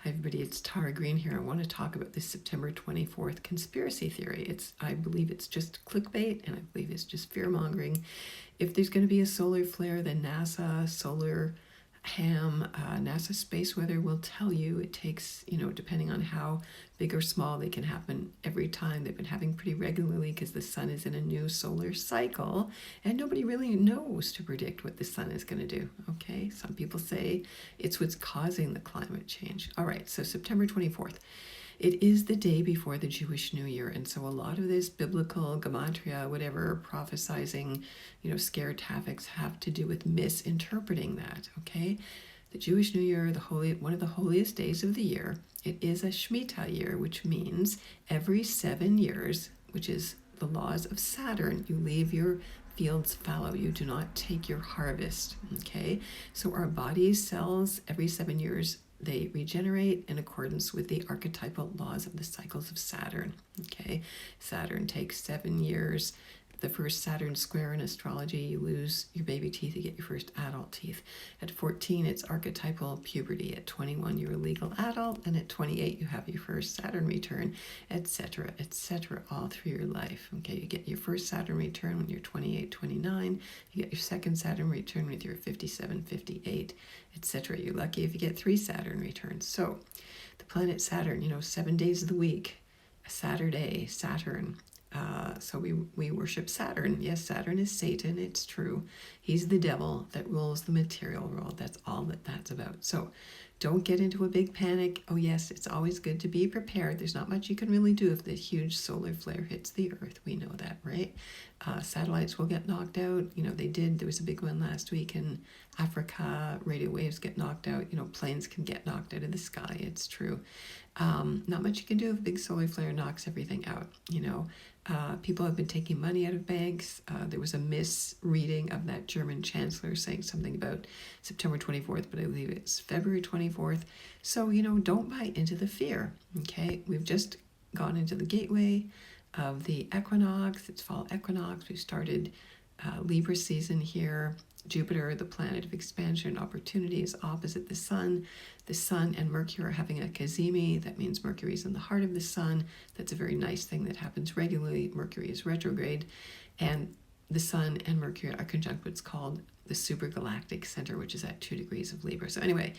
Hi everybody, it's Tara Green here. I want to talk about this September 24th conspiracy theory. I believe it's just clickbait, and I believe it's just fear-mongering. If there's going to be a solar flare, then NASA NASA space weather will tell you. It takes, depending on how big or small they can happen every time. They've been having pretty regularly because the sun is in a new solar cycle, and nobody really knows to predict what the sun is going to do. Okay, some people say it's what's causing the climate change. All right, so September 24th. It is the day before the Jewish New Year, and so a lot of this biblical gematria, whatever, prophesizing, scare tactics have to do with misinterpreting that, okay? The Jewish New Year, one of the holiest days of the year, it is a Shemitah year, which means every 7 years, which is the laws of Saturn, you leave your fields fallow. You do not take your harvest, okay? So our body's cells, every 7 years, they regenerate in accordance with the archetypal laws of the cycles of Saturn, okay? Saturn takes 7 years. The first Saturn square in astrology, you lose your baby teeth, you get your first adult teeth. At 14, it's archetypal puberty. At 21, you're a legal adult, and at 28, you have your first Saturn return, etc., all through your life. Okay, you get your first Saturn return when you're 28, 29. You get your second Saturn return when you're 57, 58, etc. You're lucky if you get 3 Saturn returns. So, the planet Saturn, 7 days of the week, a Saturday, Saturn. So we worship Saturn. Yes, Saturn is Satan. It's true. He's the devil that rules the material world. That's all that's about. So don't get into a big panic. Oh yes, it's always good to be prepared. There's not much you can really do if the huge solar flare hits the Earth. We know that, right? Satellites will get knocked out. They did. There was a big one last week in Africa. Radio waves get knocked out. Planes can get knocked out of the sky. It's true. Not much you can do if a big solar flare knocks everything out. People have been taking money out of banks. There was a misreading of that German chancellor saying something about September 24th, but I believe it's February 24th. So, don't buy into the fear, okay? We've just gone into the gateway of the equinox. It's fall equinox. We've started Libra season here. Jupiter, the planet of expansion and opportunity, is opposite the sun. The sun and Mercury are having a cazimi. That means Mercury is in the heart of the sun. That's a very nice thing that happens regularly. Mercury is retrograde. And the sun and Mercury are conjunct what's called the supergalactic center, which is at 2 degrees of Libra. So anyway,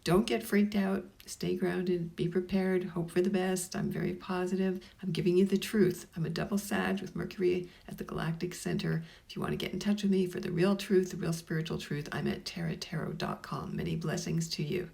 don't get freaked out. Stay grounded. Be prepared. Hope for the best. I'm very positive. I'm giving you the truth. I'm a double Sag with Mercury at the galactic center. If you want to get in touch with me for the real truth, the real spiritual truth, I'm at taratarot.com. Many blessings to you.